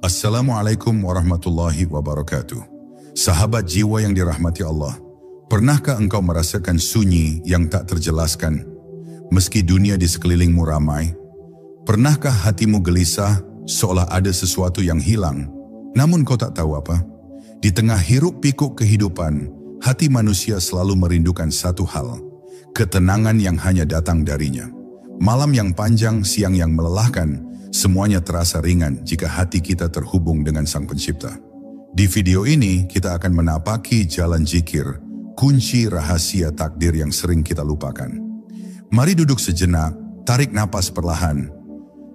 Assalamualaikum warahmatullahi wabarakatuh. Sahabat jiwa yang dirahmati Allah, pernahkah engkau merasakan sunyi yang tak terjelaskan, meski dunia di sekelilingmu ramai? Pernahkah hatimu gelisah, seolah ada sesuatu yang hilang, namun kau tak tahu apa? Di tengah hiruk pikuk kehidupan, hati manusia selalu merindukan satu hal, ketenangan yang hanya datang darinya. Malam yang panjang, siang yang melelahkan, semuanya terasa ringan jika hati kita terhubung dengan Sang Pencipta. Di video ini, kita akan menapaki jalan zikir, kunci rahasia takdir yang sering kita lupakan. Mari duduk sejenak, tarik napas perlahan,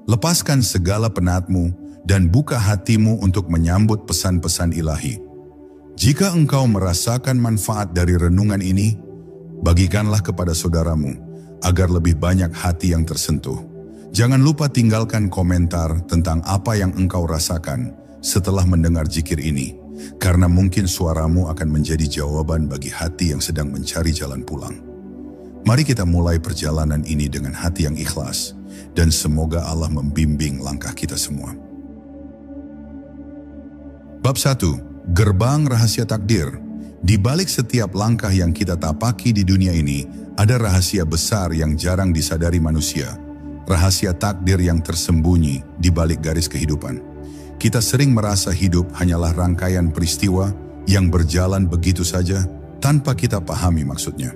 lepaskan segala penatmu, dan buka hatimu untuk menyambut pesan-pesan ilahi. Jika engkau merasakan manfaat dari renungan ini, bagikanlah kepada saudaramu, agar lebih banyak hati yang tersentuh. Jangan lupa tinggalkan komentar tentang apa yang engkau rasakan setelah mendengar zikir ini, karena mungkin suaramu akan menjadi jawaban bagi hati yang sedang mencari jalan pulang. Mari kita mulai perjalanan ini dengan hati yang ikhlas, dan semoga Allah membimbing langkah kita semua. Bab 1. Gerbang Rahasia Takdir. Di balik setiap langkah yang kita tapaki di dunia ini, ada rahasia besar yang jarang disadari manusia. Rahasia takdir yang tersembunyi di balik garis kehidupan. Kita sering merasa hidup hanyalah rangkaian peristiwa yang berjalan begitu saja tanpa kita pahami maksudnya.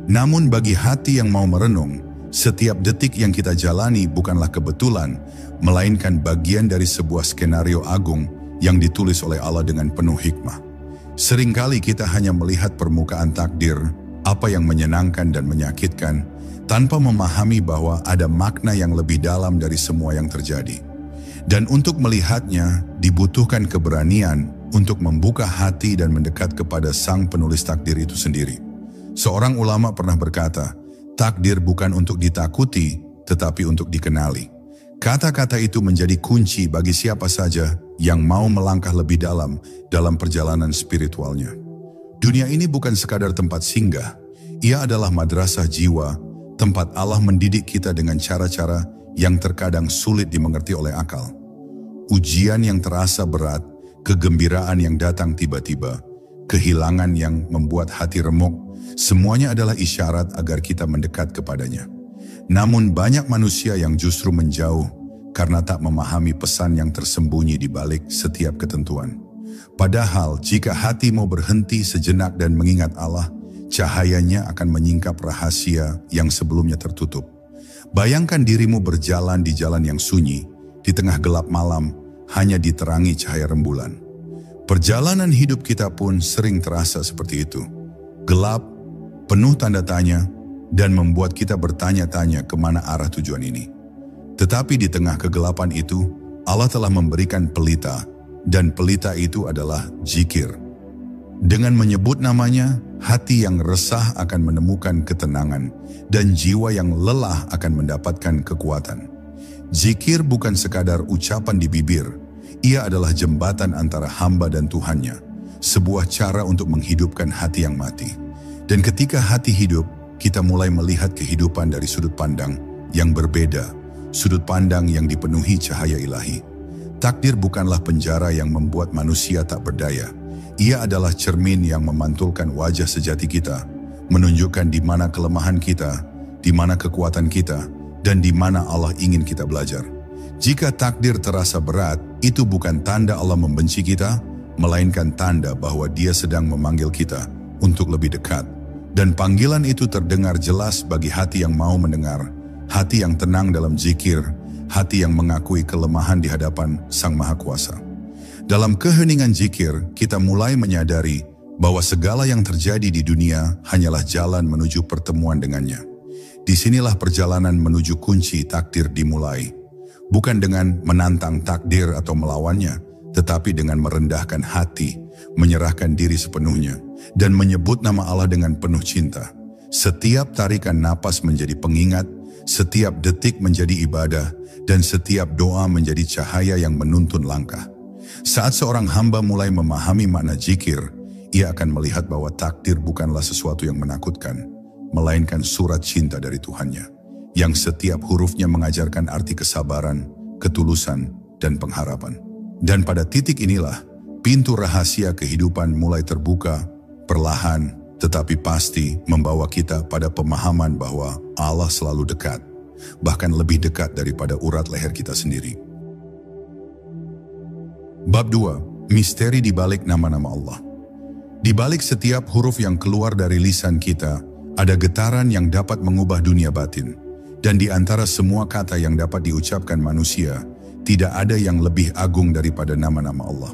Namun bagi hati yang mau merenung, setiap detik yang kita jalani bukanlah kebetulan, melainkan bagian dari sebuah skenario agung yang ditulis oleh Allah dengan penuh hikmah. Seringkali kita hanya melihat permukaan takdir, apa yang menyenangkan dan menyakitkan, tanpa memahami bahwa ada makna yang lebih dalam dari semua yang terjadi. Dan untuk melihatnya, dibutuhkan keberanian untuk membuka hati dan mendekat kepada Sang Penulis takdir itu sendiri. Seorang ulama pernah berkata, takdir bukan untuk ditakuti, tetapi untuk dikenali. Kata-kata itu menjadi kunci bagi siapa saja yang mau melangkah lebih dalam perjalanan spiritualnya. Dunia ini bukan sekadar tempat singgah, ia adalah madrasah jiwa, tempat Allah mendidik kita dengan cara-cara yang terkadang sulit dimengerti oleh akal. Ujian yang terasa berat, kegembiraan yang datang tiba-tiba, kehilangan yang membuat hati remuk, semuanya adalah isyarat agar kita mendekat kepadanya. Namun banyak manusia yang justru menjauh karena tak memahami pesan yang tersembunyi di balik setiap ketentuan. Padahal jika hati mau berhenti sejenak dan mengingat Allah, cahayanya akan menyingkap rahasia yang sebelumnya tertutup. Bayangkan dirimu berjalan di jalan yang sunyi, di tengah gelap malam, hanya diterangi cahaya rembulan. Perjalanan hidup kita pun sering terasa seperti itu. Gelap, penuh tanda tanya, dan membuat kita bertanya-tanya kemana arah tujuan ini. Tetapi di tengah kegelapan itu, Allah telah memberikan pelita, dan pelita itu adalah zikir. Dengan menyebut namanya, hati yang resah akan menemukan ketenangan, dan jiwa yang lelah akan mendapatkan kekuatan. Zikir bukan sekadar ucapan di bibir, ia adalah jembatan antara hamba dan Tuhannya, sebuah cara untuk menghidupkan hati yang mati. Dan ketika hati hidup, kita mulai melihat kehidupan dari sudut pandang yang berbeda, sudut pandang yang dipenuhi cahaya ilahi. Takdir bukanlah penjara yang membuat manusia tak berdaya. Ia adalah cermin yang memantulkan wajah sejati kita, menunjukkan di mana kelemahan kita, di mana kekuatan kita, dan di mana Allah ingin kita belajar. Jika takdir terasa berat, itu bukan tanda Allah membenci kita, melainkan tanda bahwa Dia sedang memanggil kita untuk lebih dekat. Dan panggilan itu terdengar jelas bagi hati yang mau mendengar, hati yang tenang dalam zikir, hati yang mengakui kelemahan di hadapan Sang Maha Kuasa. Dalam keheningan zikir, kita mulai menyadari bahwa segala yang terjadi di dunia hanyalah jalan menuju pertemuan dengannya. Disinilah perjalanan menuju kunci takdir dimulai. Bukan dengan menantang takdir atau melawannya, tetapi dengan merendahkan hati, menyerahkan diri sepenuhnya, dan menyebut nama Allah dengan penuh cinta. Setiap tarikan napas menjadi pengingat, setiap detik menjadi ibadah, dan setiap doa menjadi cahaya yang menuntun langkah. Saat seorang hamba mulai memahami makna zikir, ia akan melihat bahwa takdir bukanlah sesuatu yang menakutkan, melainkan surat cinta dari Tuhannya, yang setiap hurufnya mengajarkan arti kesabaran, ketulusan, dan pengharapan. Dan pada titik inilah, pintu rahasia kehidupan mulai terbuka, perlahan tetapi pasti membawa kita pada pemahaman bahwa Allah selalu dekat, bahkan lebih dekat daripada urat leher kita sendiri. Bab 2. Misteri di balik nama-nama Allah. Di balik setiap huruf yang keluar dari lisan kita, ada getaran yang dapat mengubah dunia batin. Dan di antara semua kata yang dapat diucapkan manusia, tidak ada yang lebih agung daripada nama-nama Allah.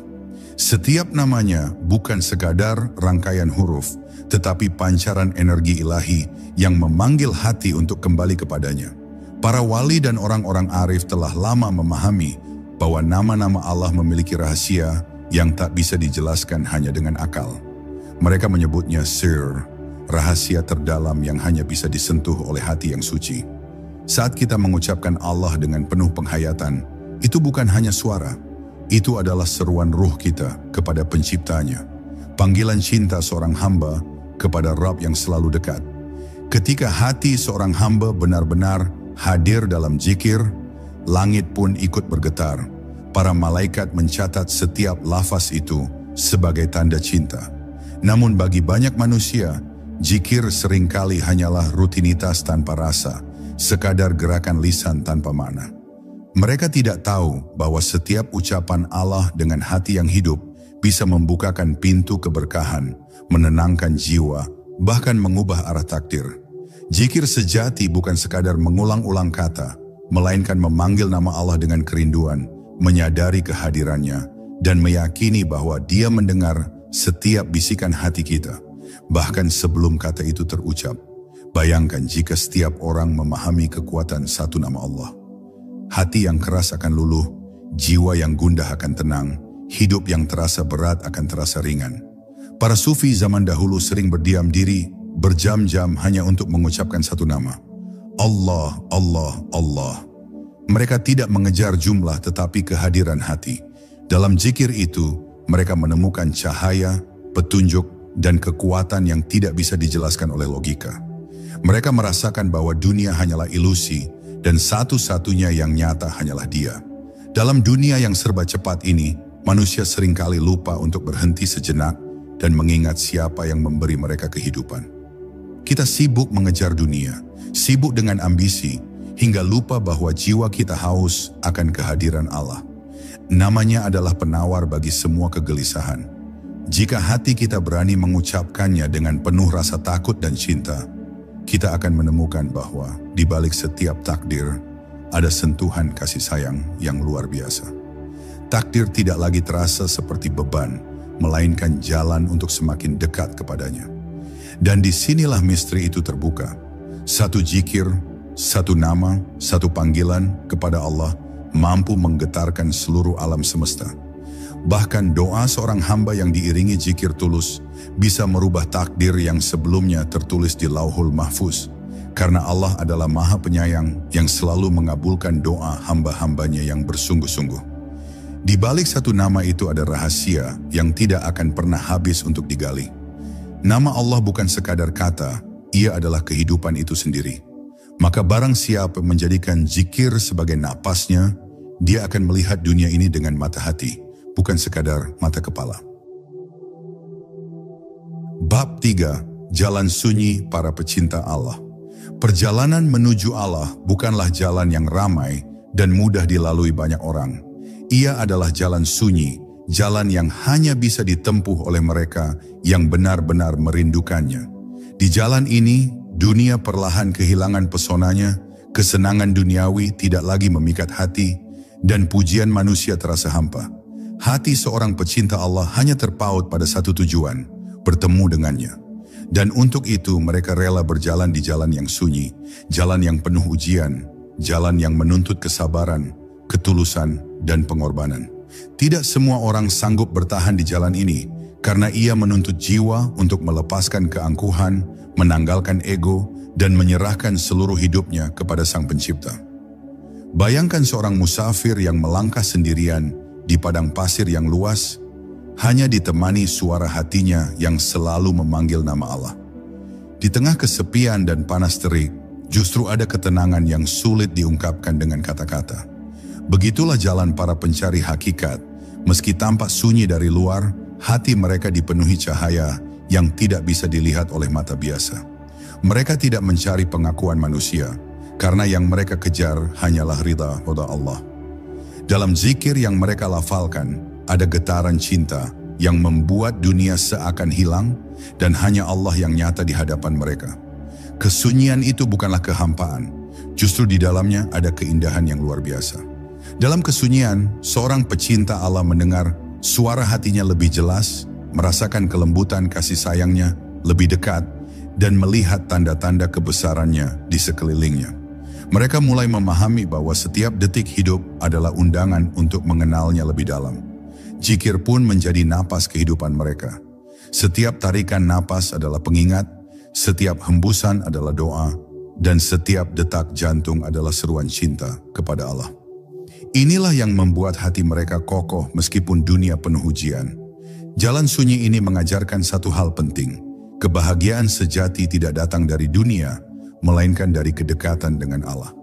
Setiap namanya bukan sekadar rangkaian huruf, tetapi pancaran energi ilahi yang memanggil hati untuk kembali kepadanya. Para wali dan orang-orang arif telah lama memahami bahwa nama-nama Allah memiliki rahasia yang tak bisa dijelaskan hanya dengan akal. Mereka menyebutnya sir, rahasia terdalam yang hanya bisa disentuh oleh hati yang suci. Saat kita mengucapkan Allah dengan penuh penghayatan, itu bukan hanya suara, itu adalah seruan ruh kita kepada penciptanya. Panggilan cinta seorang hamba kepada Rabb yang selalu dekat. Ketika hati seorang hamba benar-benar hadir dalam zikir, langit pun ikut bergetar. Para malaikat mencatat setiap lafaz itu sebagai tanda cinta. Namun bagi banyak manusia, zikir seringkali hanyalah rutinitas tanpa rasa, sekadar gerakan lisan tanpa makna. Mereka tidak tahu bahwa setiap ucapan Allah dengan hati yang hidup bisa membukakan pintu keberkahan, menenangkan jiwa, bahkan mengubah arah takdir. Zikir sejati bukan sekadar mengulang-ulang kata, melainkan memanggil nama Allah dengan kerinduan, menyadari kehadirannya, dan meyakini bahwa Dia mendengar setiap bisikan hati kita, bahkan sebelum kata itu terucap. Bayangkan jika setiap orang memahami kekuatan satu nama Allah. Hati yang keras akan luluh, jiwa yang gundah akan tenang, hidup yang terasa berat akan terasa ringan. Para sufi zaman dahulu sering berdiam diri, berjam-jam hanya untuk mengucapkan satu nama. Allah, Allah, Allah. Mereka tidak mengejar jumlah tetapi kehadiran hati. Dalam zikir itu, mereka menemukan cahaya, petunjuk, dan kekuatan yang tidak bisa dijelaskan oleh logika. Mereka merasakan bahwa dunia hanyalah ilusi, dan satu-satunya yang nyata hanyalah Dia. Dalam dunia yang serba cepat ini, manusia seringkali lupa untuk berhenti sejenak dan mengingat siapa yang memberi mereka kehidupan. Kita sibuk mengejar dunia, sibuk dengan ambisi, hingga lupa bahwa jiwa kita haus akan kehadiran Allah. Namanya adalah penawar bagi semua kegelisahan. Jika hati kita berani mengucapkannya dengan penuh rasa takut dan cinta, kita akan menemukan bahwa di balik setiap takdir ada sentuhan kasih sayang yang luar biasa. Takdir tidak lagi terasa seperti beban, melainkan jalan untuk semakin dekat kepadanya. Dan disinilah misteri itu terbuka. Satu zikir, satu nama, satu panggilan kepada Allah mampu menggetarkan seluruh alam semesta. Bahkan doa seorang hamba yang diiringi zikir tulus bisa merubah takdir yang sebelumnya tertulis di Lauhul Mahfuz. Karena Allah adalah Maha Penyayang yang selalu mengabulkan doa hamba-hambanya yang bersungguh-sungguh. Di balik satu nama itu ada rahasia yang tidak akan pernah habis untuk digali. Nama Allah bukan sekadar kata, Ia adalah kehidupan itu sendiri. Maka barang siapa menjadikan zikir sebagai napasnya, dia akan melihat dunia ini dengan mata hati, bukan sekadar mata kepala. Bab 3. Jalan sunyi para pecinta Allah. Perjalanan menuju Allah bukanlah jalan yang ramai dan mudah dilalui banyak orang. Ia adalah jalan sunyi, jalan yang hanya bisa ditempuh oleh mereka yang benar-benar merindukannya. Di jalan ini, dunia perlahan kehilangan pesonanya, kesenangan duniawi tidak lagi memikat hati, dan pujian manusia terasa hampa. Hati seorang pecinta Allah hanya terpaut pada satu tujuan, bertemu dengannya. Dan untuk itu mereka rela berjalan di jalan yang sunyi, jalan yang penuh ujian, jalan yang menuntut kesabaran, ketulusan, dan pengorbanan. Tidak semua orang sanggup bertahan di jalan ini, karena ia menuntut jiwa untuk melepaskan keangkuhan, menanggalkan ego, dan menyerahkan seluruh hidupnya kepada Sang Pencipta. Bayangkan seorang musafir yang melangkah sendirian di padang pasir yang luas, hanya ditemani suara hatinya yang selalu memanggil nama Allah. Di tengah kesepian dan panas terik, justru ada ketenangan yang sulit diungkapkan dengan kata-kata. Begitulah jalan para pencari hakikat, Meski tampak sunyi dari luar, hati mereka dipenuhi cahaya yang tidak bisa dilihat oleh mata biasa. Mereka tidak mencari pengakuan manusia, karena yang mereka kejar hanyalah ridha Allah. Dalam zikir yang mereka lafalkan, ada getaran cinta yang membuat dunia seakan hilang dan hanya Allah yang nyata di hadapan mereka. Kesunyian itu bukanlah kehampaan, justru di dalamnya ada keindahan yang luar biasa. Dalam kesunyian, seorang pecinta Allah mendengar suara hatinya lebih jelas, merasakan kelembutan kasih sayangnya lebih dekat, dan melihat tanda-tanda kebesarannya di sekelilingnya. Mereka mulai memahami bahwa setiap detik hidup adalah undangan untuk mengenalnya lebih dalam. Zikir pun menjadi napas kehidupan mereka. Setiap tarikan napas adalah pengingat, setiap hembusan adalah doa, dan setiap detak jantung adalah seruan cinta kepada Allah. Inilah yang membuat hati mereka kokoh meskipun dunia penuh ujian. Jalan sunyi ini mengajarkan satu hal penting. Kebahagiaan sejati tidak datang dari dunia, melainkan dari kedekatan dengan Allah.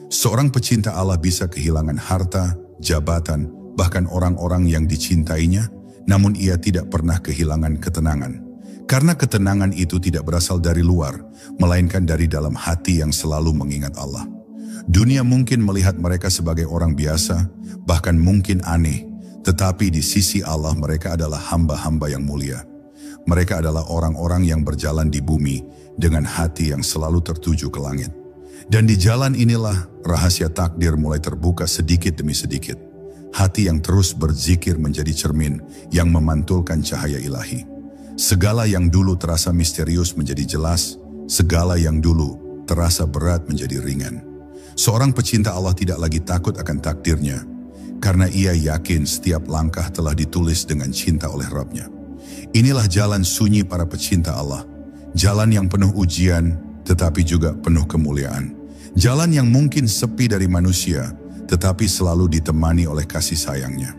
Seorang pecinta Allah bisa kehilangan harta, jabatan, bahkan orang-orang yang dicintainya, namun ia tidak pernah kehilangan ketenangan. Karena ketenangan itu tidak berasal dari luar, melainkan dari dalam hati yang selalu mengingat Allah. Dunia mungkin melihat mereka sebagai orang biasa, bahkan mungkin aneh, tetapi di sisi Allah mereka adalah hamba-hamba yang mulia. Mereka adalah orang-orang yang berjalan di bumi dengan hati yang selalu tertuju ke langit. Dan di jalan inilah rahasia takdir mulai terbuka sedikit demi sedikit. Hati yang terus berzikir menjadi cermin yang memantulkan cahaya ilahi. Segala yang dulu terasa misterius menjadi jelas, segala yang dulu terasa berat menjadi ringan. Seorang pecinta Allah tidak lagi takut akan takdirnya, karena ia yakin setiap langkah telah ditulis dengan cinta oleh Rabb-Nya. Inilah jalan sunyi para pecinta Allah, jalan yang penuh ujian tetapi juga penuh kemuliaan. Jalan yang mungkin sepi dari manusia, tetapi selalu ditemani oleh kasih sayangnya.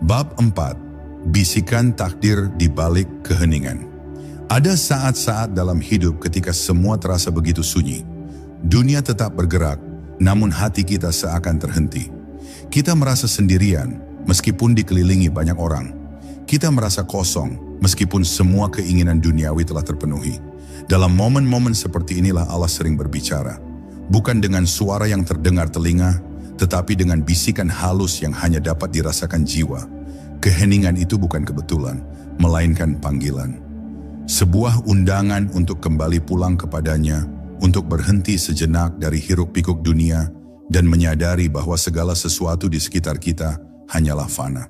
Bab 4. Bisikan takdir di balik keheningan. Ada saat-saat dalam hidup ketika semua terasa begitu sunyi. Dunia tetap bergerak, namun hati kita seakan terhenti. Kita merasa sendirian, meskipun dikelilingi banyak orang. Kita merasa kosong, meskipun semua keinginan duniawi telah terpenuhi. Dalam momen-momen seperti inilah Allah sering berbicara. Bukan dengan suara yang terdengar telinga, tetapi dengan bisikan halus yang hanya dapat dirasakan jiwa. Keheningan itu bukan kebetulan, melainkan panggilan. Sebuah undangan untuk kembali pulang kepadanya, untuk berhenti sejenak dari hiruk-pikuk dunia, dan menyadari bahwa segala sesuatu di sekitar kita hanyalah fana.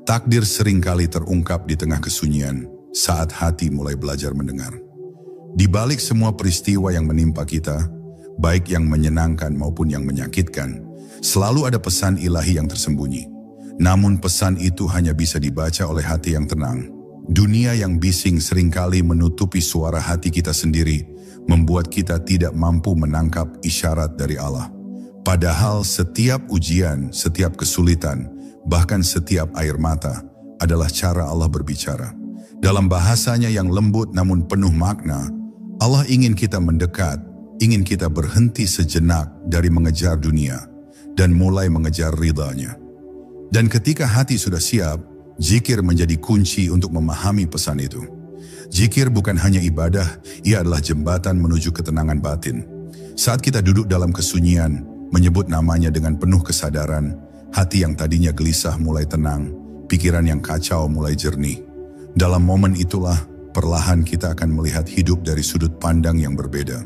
Takdir seringkali terungkap di tengah kesunyian, saat hati mulai belajar mendengar. Di balik semua peristiwa yang menimpa kita, baik yang menyenangkan maupun yang menyakitkan, selalu ada pesan ilahi yang tersembunyi. Namun pesan itu hanya bisa dibaca oleh hati yang tenang. Dunia yang bising seringkali menutupi suara hati kita sendiri, membuat kita tidak mampu menangkap isyarat dari Allah. Padahal setiap ujian, setiap kesulitan, bahkan setiap air mata adalah cara Allah berbicara. Dalam bahasanya yang lembut namun penuh makna, Allah ingin kita mendekat, ingin kita berhenti sejenak dari mengejar dunia dan mulai mengejar ridha-Nya. Dan ketika hati sudah siap, zikir menjadi kunci untuk memahami pesan itu. Zikir bukan hanya ibadah, ia adalah jembatan menuju ketenangan batin. Saat kita duduk dalam kesunyian, menyebut namanya dengan penuh kesadaran, hati yang tadinya gelisah mulai tenang, pikiran yang kacau mulai jernih. Dalam momen itulah, perlahan kita akan melihat hidup dari sudut pandang yang berbeda.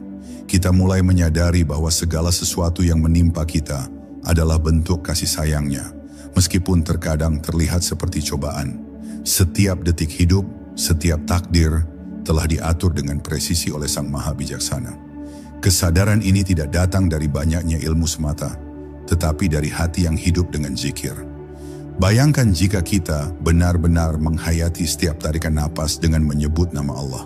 Kita mulai menyadari bahwa segala sesuatu yang menimpa kita adalah bentuk kasih sayangnya, meskipun terkadang terlihat seperti cobaan. Setiap detik hidup, setiap takdir telah diatur dengan presisi oleh Sang Maha Bijaksana. Kesadaran ini tidak datang dari banyaknya ilmu semata, tetapi dari hati yang hidup dengan zikir. Bayangkan jika kita benar-benar menghayati setiap tarikan napas dengan menyebut nama Allah.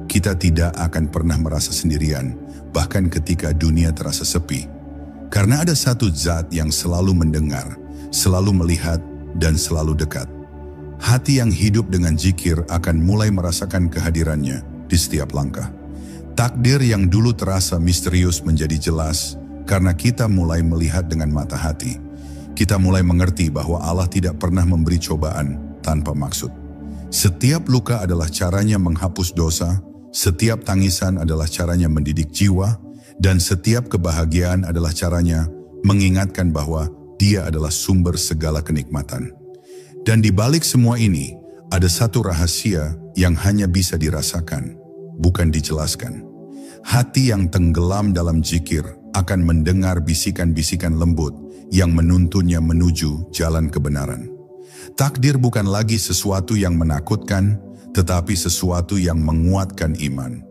Kita tidak akan pernah merasa sendirian, bahkan ketika dunia terasa sepi. Karena ada satu zat yang selalu mendengar, selalu melihat, dan selalu dekat. Hati yang hidup dengan zikir akan mulai merasakan kehadirannya di setiap langkah. Takdir yang dulu terasa misterius menjadi jelas karena kita mulai melihat dengan mata hati. kita mulai mengerti bahwa Allah tidak pernah memberi cobaan tanpa maksud. Setiap luka adalah caranya menghapus dosa, setiap tangisan adalah caranya mendidik jiwa, dan setiap kebahagiaan adalah caranya mengingatkan bahwa Dia adalah sumber segala kenikmatan. Dan di balik semua ini, ada satu rahasia yang hanya bisa dirasakan, bukan dijelaskan. Hati yang tenggelam dalam zikir akan mendengar bisikan-bisikan lembut yang menuntunnya menuju jalan kebenaran. Takdir bukan lagi sesuatu yang menakutkan, tetapi sesuatu yang menguatkan iman.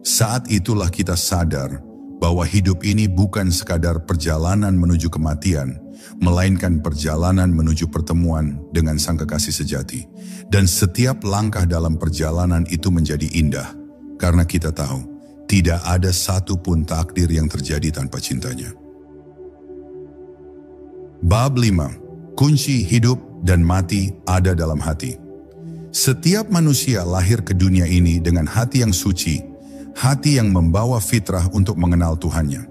Saat itulah kita sadar bahwa hidup ini bukan sekadar perjalanan menuju kematian, melainkan perjalanan menuju pertemuan dengan Sang Kekasih sejati. Dan setiap langkah dalam perjalanan itu menjadi indah, karena kita tahu tidak ada satu pun takdir yang terjadi tanpa cintanya. Bab 5. Kunci hidup dan mati ada dalam hati. Setiap manusia lahir ke dunia ini dengan hati yang suci, hati yang membawa fitrah untuk mengenal Tuhannya.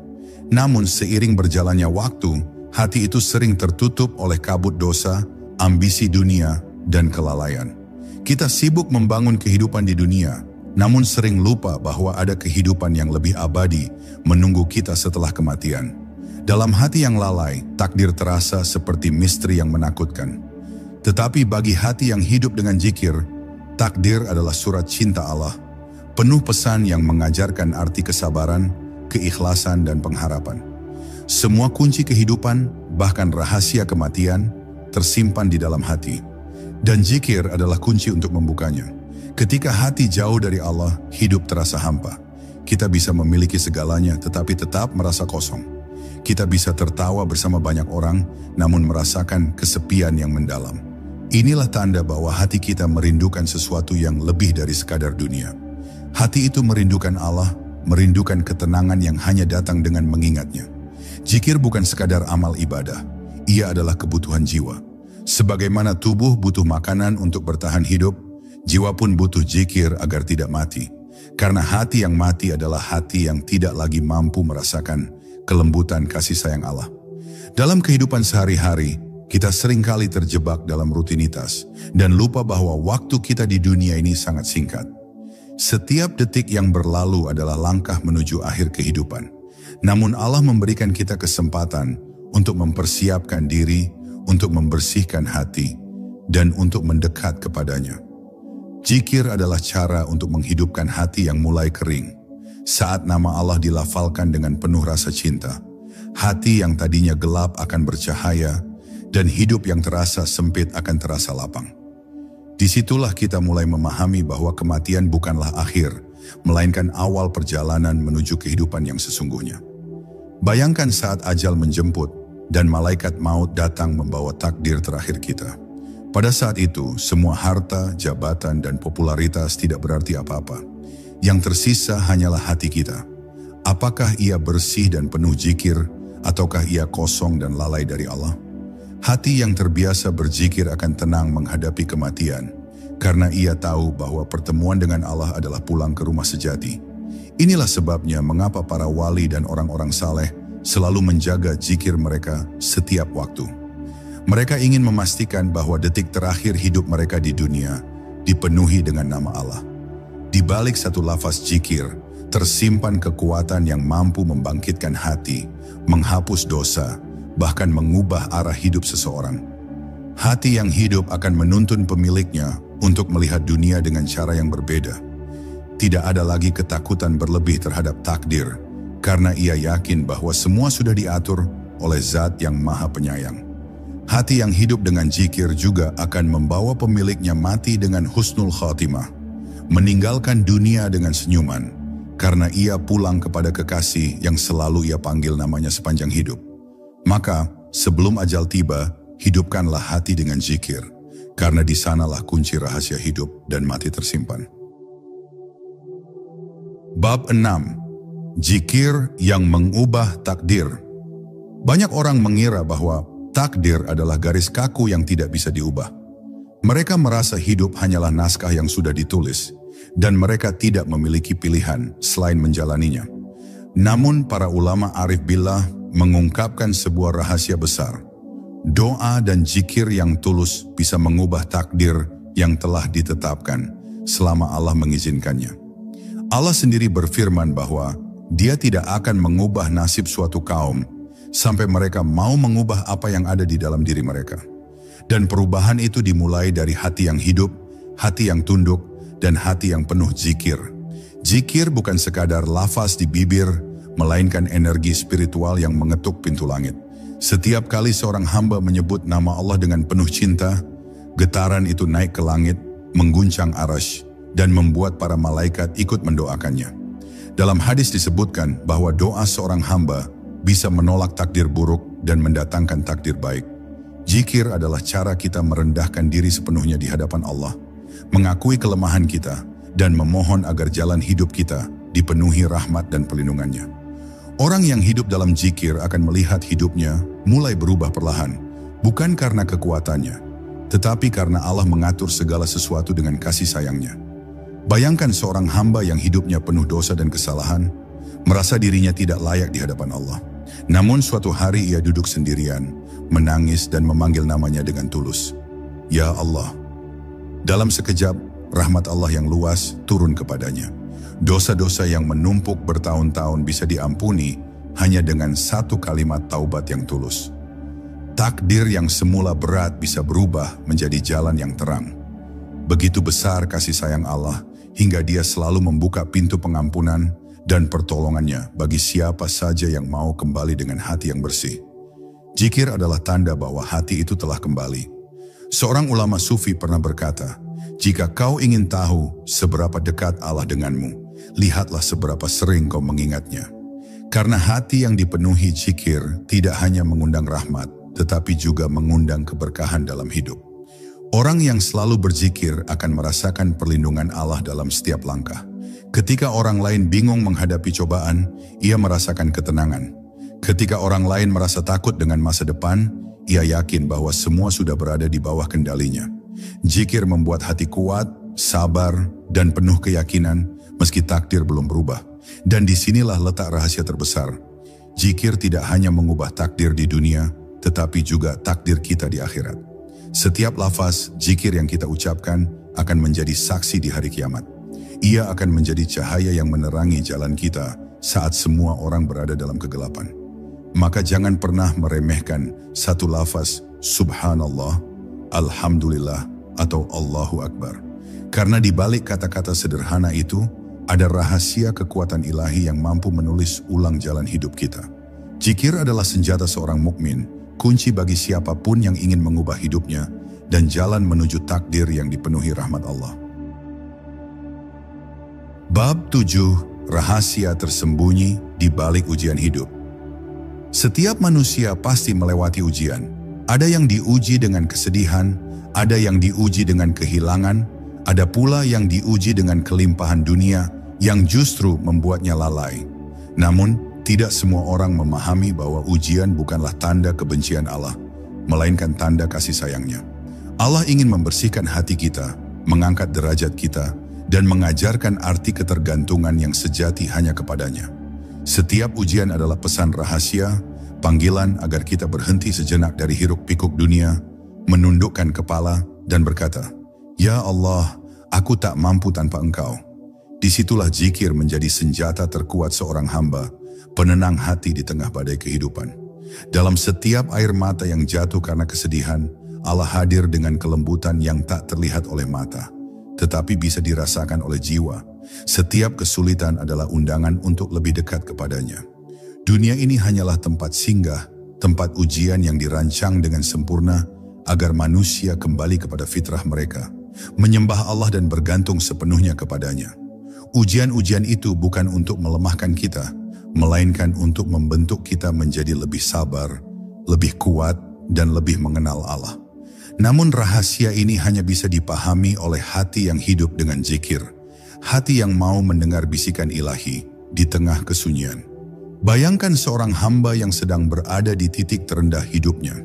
Namun seiring berjalannya waktu, hati itu sering tertutup oleh kabut dosa, ambisi dunia, dan kelalaian. Kita sibuk membangun kehidupan di dunia, namun sering lupa bahwa ada kehidupan yang lebih abadi menunggu kita setelah kematian. Dalam hati yang lalai, takdir terasa seperti misteri yang menakutkan. Tetapi bagi hati yang hidup dengan zikir, takdir adalah surat cinta Allah, penuh pesan yang mengajarkan arti kesabaran, keikhlasan, dan pengharapan. Semua kunci kehidupan, bahkan rahasia kematian, tersimpan di dalam hati. Dan zikir adalah kunci untuk membukanya. Ketika hati jauh dari Allah, hidup terasa hampa. Kita bisa memiliki segalanya tetapi tetap merasa kosong. Kita bisa tertawa bersama banyak orang, namun merasakan kesepian yang mendalam. Inilah tanda bahwa hati kita merindukan sesuatu yang lebih dari sekadar dunia. Hati itu merindukan Allah, merindukan ketenangan yang hanya datang dengan mengingatnya. Zikir bukan sekadar amal ibadah, ia adalah kebutuhan jiwa. Sebagaimana tubuh butuh makanan untuk bertahan hidup, jiwa pun butuh zikir agar tidak mati. Karena hati yang mati adalah hati yang tidak lagi mampu merasakan kelembutan kasih sayang Allah. Dalam kehidupan sehari-hari, kita seringkali terjebak dalam rutinitas dan lupa bahwa waktu kita di dunia ini sangat singkat. Setiap detik yang berlalu adalah langkah menuju akhir kehidupan. Namun Allah memberikan kita kesempatan untuk mempersiapkan diri, untuk membersihkan hati, dan untuk mendekat kepadanya. Zikir adalah cara untuk menghidupkan hati yang mulai kering. Saat nama Allah dilafalkan dengan penuh rasa cinta, hati yang tadinya gelap akan bercahaya, dan hidup yang terasa sempit akan terasa lapang. Disitulah kita mulai memahami bahwa kematian bukanlah akhir, melainkan awal perjalanan menuju kehidupan yang sesungguhnya. Bayangkan saat ajal menjemput, dan malaikat maut datang membawa takdir terakhir kita. Pada saat itu, semua harta, jabatan, dan popularitas tidak berarti apa-apa. Yang tersisa hanyalah hati kita. Apakah ia bersih dan penuh zikir, ataukah ia kosong dan lalai dari Allah? Hati yang terbiasa berzikir akan tenang menghadapi kematian, karena ia tahu bahwa pertemuan dengan Allah adalah pulang ke rumah sejati. Inilah sebabnya mengapa para wali dan orang-orang saleh selalu menjaga zikir mereka setiap waktu. Mereka ingin memastikan bahwa detik terakhir hidup mereka di dunia dipenuhi dengan nama Allah. Di balik satu lafaz zikir, tersimpan kekuatan yang mampu membangkitkan hati, menghapus dosa, bahkan mengubah arah hidup seseorang. Hati yang hidup akan menuntun pemiliknya untuk melihat dunia dengan cara yang berbeda. Tidak ada lagi ketakutan berlebih terhadap takdir, karena ia yakin bahwa semua sudah diatur oleh Zat yang Maha Penyayang. Hati yang hidup dengan zikir juga akan membawa pemiliknya mati dengan husnul khatimah, meninggalkan dunia dengan senyuman, karena ia pulang kepada kekasih yang selalu ia panggil namanya sepanjang hidup. Maka, sebelum ajal tiba, hidupkanlah hati dengan zikir, karena di sanalah kunci rahasia hidup dan mati tersimpan. Bab 6. Zikir yang mengubah takdir. Banyak orang mengira bahwa takdir adalah garis kaku yang tidak bisa diubah. Mereka merasa hidup hanyalah naskah yang sudah ditulis, dan mereka tidak memiliki pilihan selain menjalaninya. Namun para ulama arif billah mengungkapkan sebuah rahasia besar. Doa dan zikir yang tulus bisa mengubah takdir yang telah ditetapkan selama Allah mengizinkannya. Allah sendiri berfirman bahwa Dia tidak akan mengubah nasib suatu kaum sampai mereka mau mengubah apa yang ada di dalam diri mereka. Dan perubahan itu dimulai dari hati yang hidup, hati yang tunduk, dan hati yang penuh zikir. Zikir bukan sekadar lafaz di bibir, melainkan energi spiritual yang mengetuk pintu langit. Setiap kali seorang hamba menyebut nama Allah dengan penuh cinta, getaran itu naik ke langit, mengguncang arasy, dan membuat para malaikat ikut mendoakannya. Dalam hadis disebutkan bahwa doa seorang hamba bisa menolak takdir buruk dan mendatangkan takdir baik. Zikir adalah cara kita merendahkan diri sepenuhnya di hadapan Allah, mengakui kelemahan kita, dan memohon agar jalan hidup kita dipenuhi rahmat dan perlindungannya. Orang yang hidup dalam zikir akan melihat hidupnya mulai berubah perlahan, bukan karena kekuatannya, tetapi karena Allah mengatur segala sesuatu dengan kasih sayangnya. Bayangkan seorang hamba yang hidupnya penuh dosa dan kesalahan, merasa dirinya tidak layak di hadapan Allah. Namun suatu hari ia duduk sendirian, menangis dan memanggil namanya dengan tulus. Ya Allah. Dalam sekejap, rahmat Allah yang luas turun kepadanya. Dosa-dosa yang menumpuk bertahun-tahun bisa diampuni hanya dengan satu kalimat taubat yang tulus. Takdir yang semula berat bisa berubah menjadi jalan yang terang. Begitu besar kasih sayang Allah, hingga Dia selalu membuka pintu pengampunan dan pertolongannya bagi siapa saja yang mau kembali dengan hati yang bersih. Zikir adalah tanda bahwa hati itu telah kembali. Seorang ulama sufi pernah berkata, "Jika kau ingin tahu seberapa dekat Allah denganmu, lihatlah seberapa sering kau mengingatnya." Karena hati yang dipenuhi zikir tidak hanya mengundang rahmat, tetapi juga mengundang keberkahan dalam hidup. Orang yang selalu berzikir akan merasakan perlindungan Allah dalam setiap langkah. Ketika orang lain bingung menghadapi cobaan, ia merasakan ketenangan. Ketika orang lain merasa takut dengan masa depan, ia yakin bahwa semua sudah berada di bawah kendalinya. Zikir membuat hati kuat, sabar, dan penuh keyakinan meski takdir belum berubah. Dan disinilah letak rahasia terbesar. Zikir tidak hanya mengubah takdir di dunia, tetapi juga takdir kita di akhirat. Setiap lafaz zikir yang kita ucapkan akan menjadi saksi di hari kiamat. Ia akan menjadi cahaya yang menerangi jalan kita saat semua orang berada dalam kegelapan. Maka jangan pernah meremehkan satu lafaz Subhanallah, Alhamdulillah, atau Allahu Akbar. Karena di balik kata-kata sederhana itu, ada rahasia kekuatan ilahi yang mampu menulis ulang jalan hidup kita. Zikir adalah senjata seorang mukmin, kunci bagi siapapun yang ingin mengubah hidupnya dan jalan menuju takdir yang dipenuhi rahmat Allah. Bab 7. Rahasia tersembunyi di balik ujian hidup. Setiap manusia pasti melewati ujian. Ada yang diuji dengan kesedihan, ada yang diuji dengan kehilangan, ada pula yang diuji dengan kelimpahan dunia yang justru membuatnya lalai. Namun, tidak semua orang memahami bahwa ujian bukanlah tanda kebencian Allah, melainkan tanda kasih sayangnya. Allah ingin membersihkan hati kita, mengangkat derajat kita, dan mengajarkan arti ketergantungan yang sejati hanya kepadanya. Setiap ujian adalah pesan rahasia, panggilan agar kita berhenti sejenak dari hiruk-pikuk dunia, menundukkan kepala, dan berkata, "Ya Allah, aku tak mampu tanpa Engkau." Disitulah zikir menjadi senjata terkuat seorang hamba, penenang hati di tengah badai kehidupan. Dalam setiap air mata yang jatuh karena kesedihan, Allah hadir dengan kelembutan yang tak terlihat oleh mata, tetapi bisa dirasakan oleh jiwa. Setiap kesulitan adalah undangan untuk lebih dekat kepadanya. Dunia ini hanyalah tempat singgah, tempat ujian yang dirancang dengan sempurna agar manusia kembali kepada fitrah mereka, menyembah Allah dan bergantung sepenuhnya kepadanya. Ujian-ujian itu bukan untuk melemahkan kita, melainkan untuk membentuk kita menjadi lebih sabar, lebih kuat, dan lebih mengenal Allah. Namun rahasia ini hanya bisa dipahami oleh hati yang hidup dengan zikir, hati yang mau mendengar bisikan ilahi di tengah kesunyian. Bayangkan seorang hamba yang sedang berada di titik terendah hidupnya.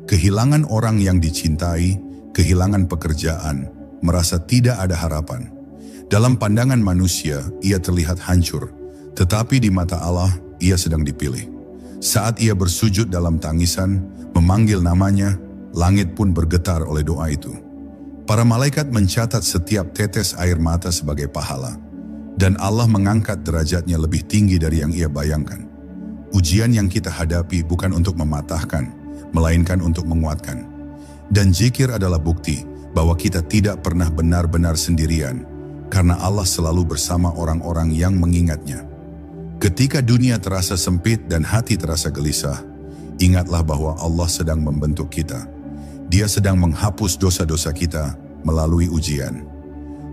Kehilangan orang yang dicintai, kehilangan pekerjaan, merasa tidak ada harapan. Dalam pandangan manusia, ia terlihat hancur, tetapi di mata Allah, ia sedang dipilih. Saat ia bersujud dalam tangisan, memanggil namanya, langit pun bergetar oleh doa itu. Para malaikat mencatat setiap tetes air mata sebagai pahala, dan Allah mengangkat derajatnya lebih tinggi dari yang ia bayangkan. Ujian yang kita hadapi bukan untuk mematahkan, melainkan untuk menguatkan. Dan zikir adalah bukti bahwa kita tidak pernah benar-benar sendirian, karena Allah selalu bersama orang-orang yang mengingatnya. Ketika dunia terasa sempit dan hati terasa gelisah, ingatlah bahwa Allah sedang membentuk kita. Dia sedang menghapus dosa-dosa kita melalui ujian.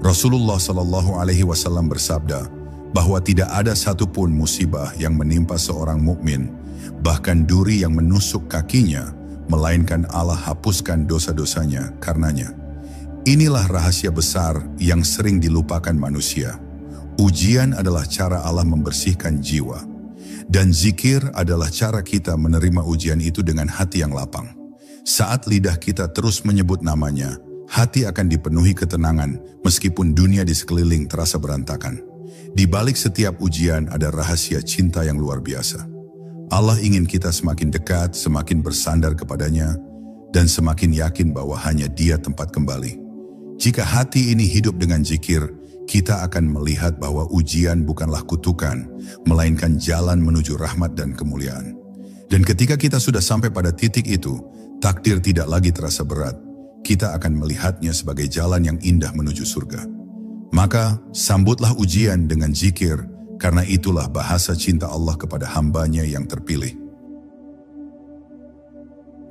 Rasulullah SAW bersabda bahwa tidak ada satupun musibah yang menimpa seorang mukmin, bahkan duri yang menusuk kakinya, melainkan Allah hapuskan dosa-dosanya karenanya. Inilah rahasia besar yang sering dilupakan manusia. Ujian adalah cara Allah membersihkan jiwa. Dan zikir adalah cara kita menerima ujian itu dengan hati yang lapang. Saat lidah kita terus menyebut namanya, hati akan dipenuhi ketenangan meskipun dunia di sekeliling terasa berantakan. Di balik setiap ujian ada rahasia cinta yang luar biasa. Allah ingin kita semakin dekat, semakin bersandar kepadanya, dan semakin yakin bahwa hanya Dia tempat kembali. Jika hati ini hidup dengan zikir, kita akan melihat bahwa ujian bukanlah kutukan, melainkan jalan menuju rahmat dan kemuliaan. Dan ketika kita sudah sampai pada titik itu, takdir tidak lagi terasa berat. Kita akan melihatnya sebagai jalan yang indah menuju surga. Maka, sambutlah ujian dengan zikir, karena itulah bahasa cinta Allah kepada hambanya yang terpilih.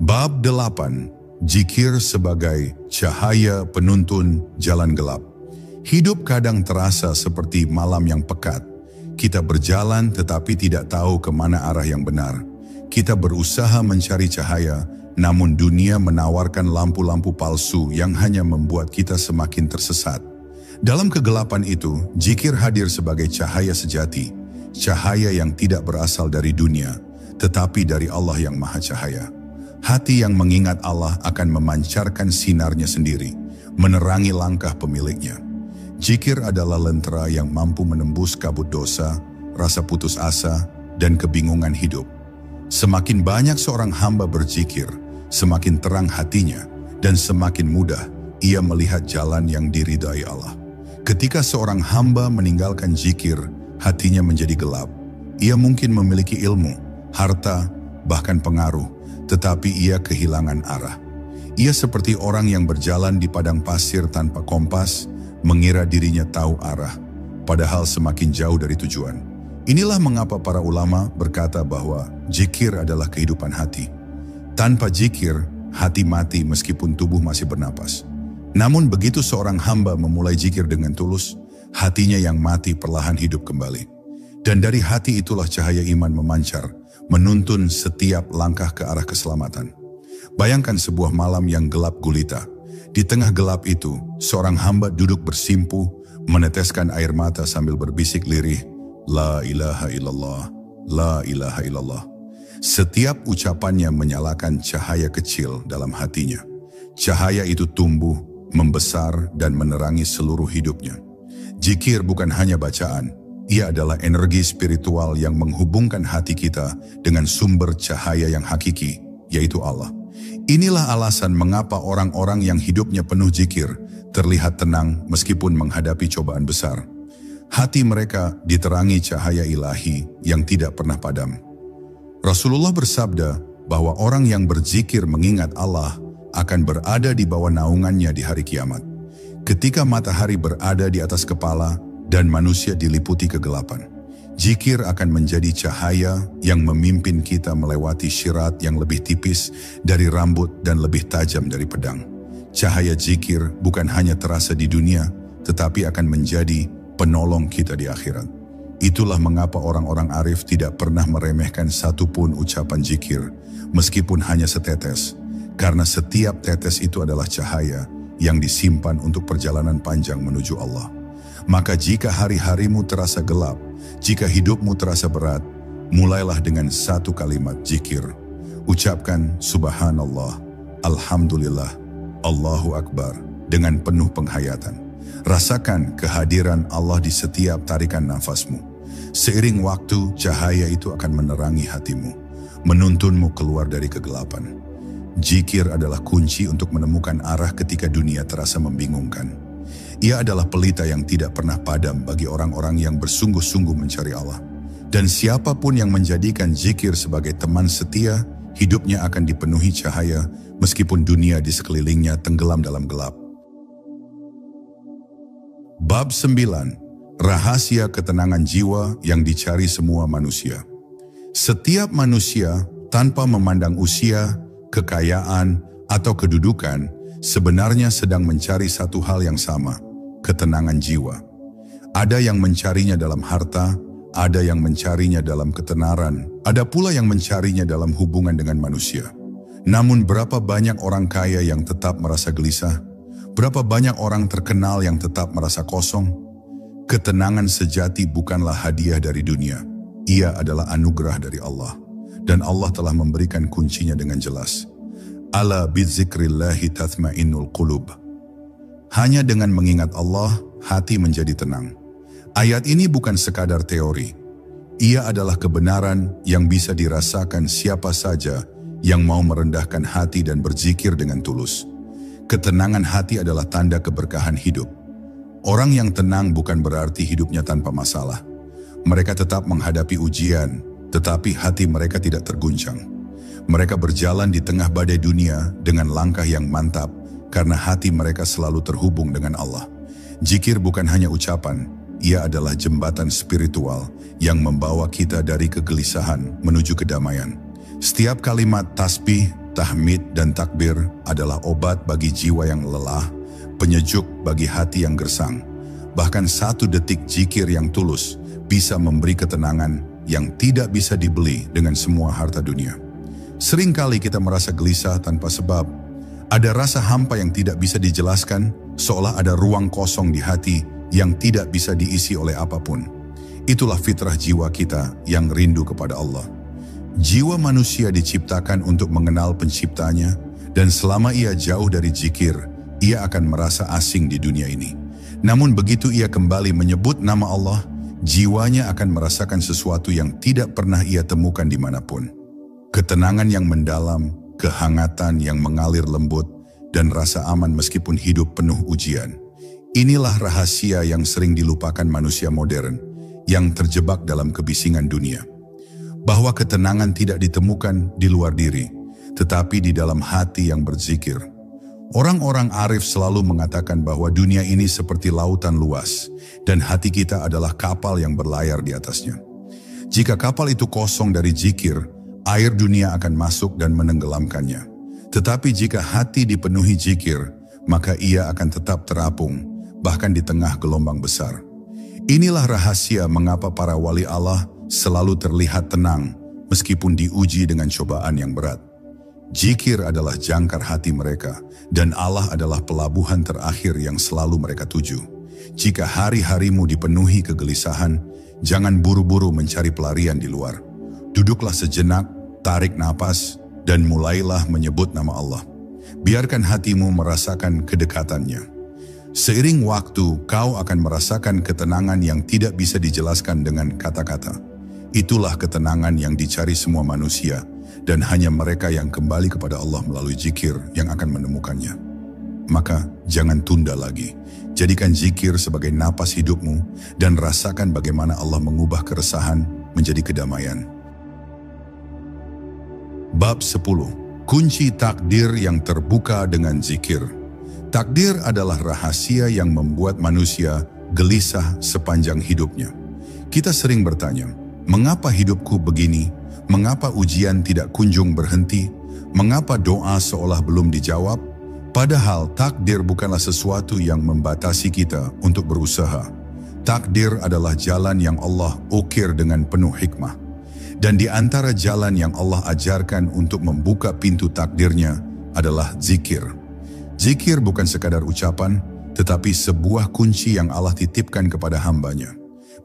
Bab 8. Zikir sebagai cahaya penuntun jalan gelap. Hidup kadang terasa seperti malam yang pekat. Kita berjalan tetapi tidak tahu kemana arah yang benar. Kita berusaha mencari cahaya, namun dunia menawarkan lampu-lampu palsu yang hanya membuat kita semakin tersesat. Dalam kegelapan itu, zikir hadir sebagai cahaya sejati, cahaya yang tidak berasal dari dunia, tetapi dari Allah yang Maha Cahaya. Hati yang mengingat Allah akan memancarkan sinarnya sendiri, menerangi langkah pemiliknya. Zikir adalah lentera yang mampu menembus kabut dosa, rasa putus asa, dan kebingungan hidup. Semakin banyak seorang hamba berzikir, semakin terang hatinya, dan semakin mudah ia melihat jalan yang diridai Allah. Ketika seorang hamba meninggalkan zikir, hatinya menjadi gelap. Ia mungkin memiliki ilmu, harta, bahkan pengaruh, tetapi ia kehilangan arah. Ia seperti orang yang berjalan di padang pasir tanpa kompas, mengira dirinya tahu arah, padahal semakin jauh dari tujuan. Inilah mengapa para ulama berkata bahwa zikir adalah kehidupan hati. Tanpa zikir, hati mati meskipun tubuh masih bernapas. Namun begitu seorang hamba memulai zikir dengan tulus, hatinya yang mati perlahan hidup kembali. Dan dari hati itulah cahaya iman memancar, menuntun setiap langkah ke arah keselamatan. Bayangkan sebuah malam yang gelap gulita. Di tengah gelap itu, seorang hamba duduk bersimpuh, meneteskan air mata sambil berbisik lirih, La ilaha illallah, La ilaha illallah. Setiap ucapannya menyalakan cahaya kecil dalam hatinya. Cahaya itu tumbuh, membesar, dan menerangi seluruh hidupnya. Zikir bukan hanya bacaan, ia adalah energi spiritual yang menghubungkan hati kita dengan sumber cahaya yang hakiki, yaitu Allah. Inilah alasan mengapa orang-orang yang hidupnya penuh zikir terlihat tenang meskipun menghadapi cobaan besar. Hati mereka diterangi cahaya ilahi yang tidak pernah padam. Rasulullah bersabda bahwa orang yang berzikir mengingat Allah akan berada di bawah naungannya di hari kiamat. Ketika matahari berada di atas kepala dan manusia diliputi kegelapan, zikir akan menjadi cahaya yang memimpin kita melewati syirat yang lebih tipis dari rambut dan lebih tajam dari pedang. Cahaya zikir bukan hanya terasa di dunia, tetapi akan menjadi penolong kita di akhirat. Itulah mengapa orang-orang arif tidak pernah meremehkan satupun ucapan zikir, meskipun hanya setetes, karena setiap tetes itu adalah cahaya yang disimpan untuk perjalanan panjang menuju Allah. Maka jika hari-harimu terasa gelap, jika hidupmu terasa berat, mulailah dengan satu kalimat zikir. Ucapkan Subhanallah, Alhamdulillah, Allahu Akbar dengan penuh penghayatan. Rasakan kehadiran Allah di setiap tarikan nafasmu. Seiring waktu, cahaya itu akan menerangi hatimu. menuntunmu keluar dari kegelapan. Zikir adalah kunci untuk menemukan arah ketika dunia terasa membingungkan. Ia adalah pelita yang tidak pernah padam bagi orang-orang yang bersungguh-sungguh mencari Allah. Dan siapapun yang menjadikan zikir sebagai teman setia, hidupnya akan dipenuhi cahaya meskipun dunia di sekelilingnya tenggelam dalam gelap. Bab 9. Rahasia ketenangan jiwa yang dicari semua manusia. Setiap manusia tanpa memandang usia, kekayaan, atau kedudukan sebenarnya sedang mencari satu hal yang sama, ketenangan jiwa. Ada yang mencarinya dalam harta, ada yang mencarinya dalam ketenaran, ada pula yang mencarinya dalam hubungan dengan manusia. Namun berapa banyak orang kaya yang tetap merasa gelisah? Berapa banyak orang terkenal yang tetap merasa kosong? Ketenangan sejati bukanlah hadiah dari dunia. Ia adalah anugerah dari Allah. Dan Allah telah memberikan kuncinya dengan jelas. Ala bidzikrillahi tatmainnul qulub. Hanya dengan mengingat Allah, hati menjadi tenang. Ayat ini bukan sekadar teori. Ia adalah kebenaran yang bisa dirasakan siapa saja yang mau merendahkan hati dan berzikir dengan tulus. Ketenangan hati adalah tanda keberkahan hidup. Orang yang tenang bukan berarti hidupnya tanpa masalah. Mereka tetap menghadapi ujian, tetapi hati mereka tidak terguncang. Mereka berjalan di tengah badai dunia dengan langkah yang mantap karena hati mereka selalu terhubung dengan Allah. Zikir bukan hanya ucapan, ia adalah jembatan spiritual yang membawa kita dari kegelisahan menuju kedamaian. Setiap kalimat tasbih, tahmid, dan takbir adalah obat bagi jiwa yang lelah, penyejuk bagi hati yang gersang. Bahkan satu detik zikir yang tulus bisa memberi ketenangan yang tidak bisa dibeli dengan semua harta dunia. Seringkali kita merasa gelisah tanpa sebab. Ada rasa hampa yang tidak bisa dijelaskan, seolah ada ruang kosong di hati yang tidak bisa diisi oleh apapun. Itulah fitrah jiwa kita yang rindu kepada Allah. Jiwa manusia diciptakan untuk mengenal penciptanya, dan selama ia jauh dari zikir, ia akan merasa asing di dunia ini. Namun begitu ia kembali menyebut nama Allah, jiwanya akan merasakan sesuatu yang tidak pernah ia temukan dimanapun. Ketenangan yang mendalam, kehangatan yang mengalir lembut, dan rasa aman meskipun hidup penuh ujian. Inilah rahasia yang sering dilupakan manusia modern, yang terjebak dalam kebisingan dunia. Bahwa ketenangan tidak ditemukan di luar diri, tetapi di dalam hati yang berzikir. Orang-orang arif selalu mengatakan bahwa dunia ini seperti lautan luas, dan hati kita adalah kapal yang berlayar di atasnya. Jika kapal itu kosong dari zikir, air dunia akan masuk dan menenggelamkannya. Tetapi jika hati dipenuhi zikir, maka ia akan tetap terapung, bahkan di tengah gelombang besar. Inilah rahasia mengapa para wali Allah selalu terlihat tenang, meskipun diuji dengan cobaan yang berat. Zikir adalah jangkar hati mereka, dan Allah adalah pelabuhan terakhir yang selalu mereka tuju. Jika hari-harimu dipenuhi kegelisahan, jangan buru-buru mencari pelarian di luar. Duduklah sejenak, tarik napas, dan mulailah menyebut nama Allah. Biarkan hatimu merasakan kedekatannya. Seiring waktu, kau akan merasakan ketenangan yang tidak bisa dijelaskan dengan kata-kata. Itulah ketenangan yang dicari semua manusia, dan hanya mereka yang kembali kepada Allah melalui zikir yang akan menemukannya. Maka jangan tunda lagi. Jadikan zikir sebagai napas hidupmu dan rasakan bagaimana Allah mengubah keresahan menjadi kedamaian. Bab 10. Kunci takdir yang terbuka dengan zikir. Takdir adalah rahasia yang membuat manusia gelisah sepanjang hidupnya. Kita sering bertanya, mengapa hidupku begini? Mengapa ujian tidak kunjung berhenti? Mengapa doa seolah belum dijawab? Padahal takdir bukanlah sesuatu yang membatasi kita untuk berusaha. Takdir adalah jalan yang Allah ukir dengan penuh hikmah. Dan di antara jalan yang Allah ajarkan untuk membuka pintu takdirnya adalah zikir. Zikir bukan sekadar ucapan, tetapi sebuah kunci yang Allah titipkan kepada hambanya.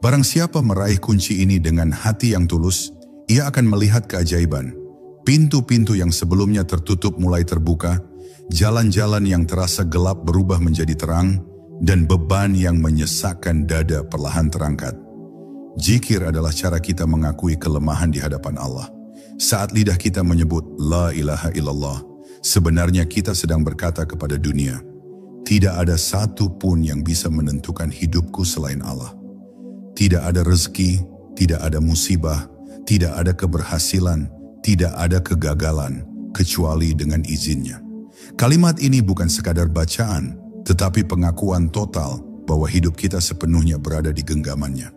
Barang siapa meraih kunci ini dengan hati yang tulus, ia akan melihat keajaiban. Pintu-pintu yang sebelumnya tertutup mulai terbuka, jalan-jalan yang terasa gelap berubah menjadi terang, dan beban yang menyesakkan dada perlahan terangkat. Zikir adalah cara kita mengakui kelemahan di hadapan Allah. Saat lidah kita menyebut La ilaha illallah, sebenarnya kita sedang berkata kepada dunia, tidak ada satu pun yang bisa menentukan hidupku selain Allah. Tidak ada rezeki, tidak ada musibah, tidak ada keberhasilan, tidak ada kegagalan, kecuali dengan izinnya. Kalimat ini bukan sekadar bacaan, tetapi pengakuan total bahwa hidup kita sepenuhnya berada di genggamannya.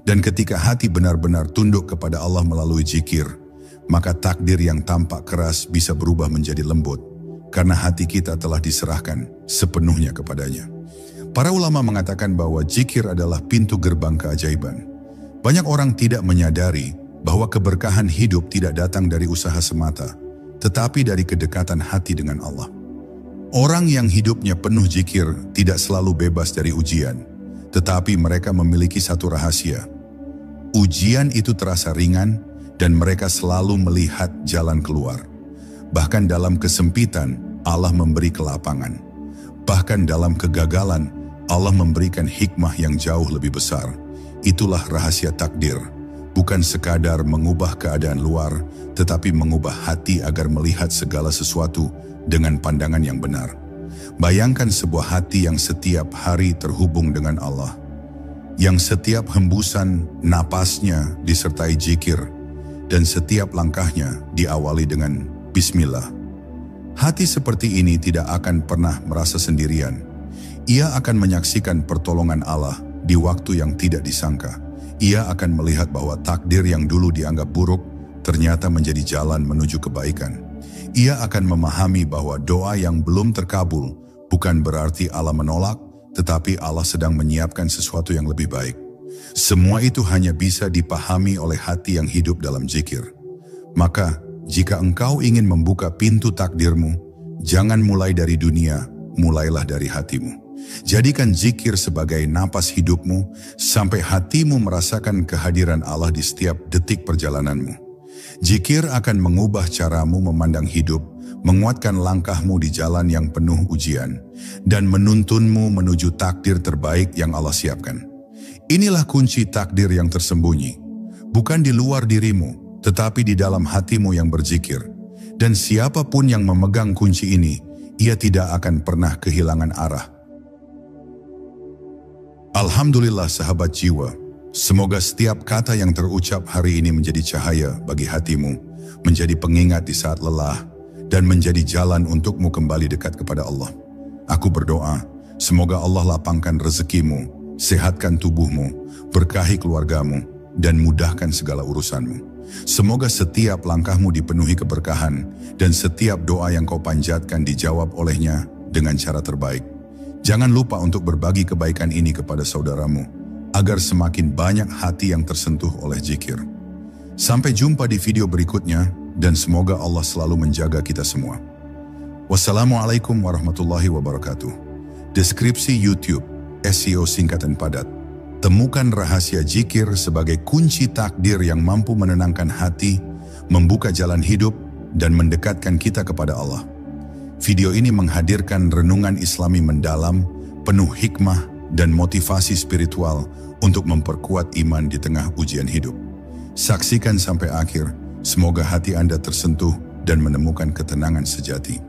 Dan ketika hati benar-benar tunduk kepada Allah melalui zikir, maka takdir yang tampak keras bisa berubah menjadi lembut, karena hati kita telah diserahkan sepenuhnya kepadanya. Para ulama mengatakan bahwa zikir adalah pintu gerbang keajaiban. Banyak orang tidak menyadari bahwa keberkahan hidup tidak datang dari usaha semata, tetapi dari kedekatan hati dengan Allah. Orang yang hidupnya penuh zikir tidak selalu bebas dari ujian, tetapi mereka memiliki satu rahasia. Ujian itu terasa ringan dan mereka selalu melihat jalan keluar. Bahkan dalam kesempitan, Allah memberi kelapangan. Bahkan dalam kegagalan, Allah memberikan hikmah yang jauh lebih besar. Itulah rahasia takdir. Bukan sekadar mengubah keadaan luar, tetapi mengubah hati agar melihat segala sesuatu dengan pandangan yang benar. Bayangkan sebuah hati yang setiap hari terhubung dengan Allah, yang setiap hembusan napasnya disertai zikir, dan setiap langkahnya diawali dengan Bismillah. Hati seperti ini tidak akan pernah merasa sendirian. Ia akan menyaksikan pertolongan Allah di waktu yang tidak disangka. Ia akan melihat bahwa takdir yang dulu dianggap buruk ternyata menjadi jalan menuju kebaikan. Ia akan memahami bahwa doa yang belum terkabul bukan berarti Allah menolak, tetapi Allah sedang menyiapkan sesuatu yang lebih baik. Semua itu hanya bisa dipahami oleh hati yang hidup dalam zikir. Maka, jika engkau ingin membuka pintu takdirmu, jangan mulai dari dunia, mulailah dari hatimu. Jadikan zikir sebagai napas hidupmu, sampai hatimu merasakan kehadiran Allah di setiap detik perjalananmu. Zikir akan mengubah caramu memandang hidup, menguatkan langkahmu di jalan yang penuh ujian, dan menuntunmu menuju takdir terbaik yang Allah siapkan. Inilah kunci takdir yang tersembunyi, bukan di luar dirimu, tetapi di dalam hatimu yang berzikir. Dan siapapun yang memegang kunci ini, ia tidak akan pernah kehilangan arah. Alhamdulillah sahabat jiwa, semoga setiap kata yang terucap hari ini menjadi cahaya bagi hatimu, menjadi pengingat di saat lelah, dan menjadi jalan untukmu kembali dekat kepada Allah. Aku berdoa, semoga Allah lapangkan rezekimu, sehatkan tubuhmu, berkahi keluargamu, dan mudahkan segala urusanmu. Semoga setiap langkahmu dipenuhi keberkahan, dan setiap doa yang kau panjatkan dijawab olehnya dengan cara terbaik. Jangan lupa untuk berbagi kebaikan ini kepada saudaramu, agar semakin banyak hati yang tersentuh oleh zikir. Sampai jumpa di video berikutnya, dan semoga Allah selalu menjaga kita semua. Wassalamualaikum warahmatullahi wabarakatuh. Deskripsi YouTube SEO singkatan padat. Temukan rahasia zikir sebagai kunci takdir yang mampu menenangkan hati, membuka jalan hidup, dan mendekatkan kita kepada Allah. Video ini menghadirkan renungan Islami mendalam, penuh hikmah dan motivasi spiritual untuk memperkuat iman di tengah ujian hidup. Saksikan sampai akhir, semoga hati Anda tersentuh dan menemukan ketenangan sejati.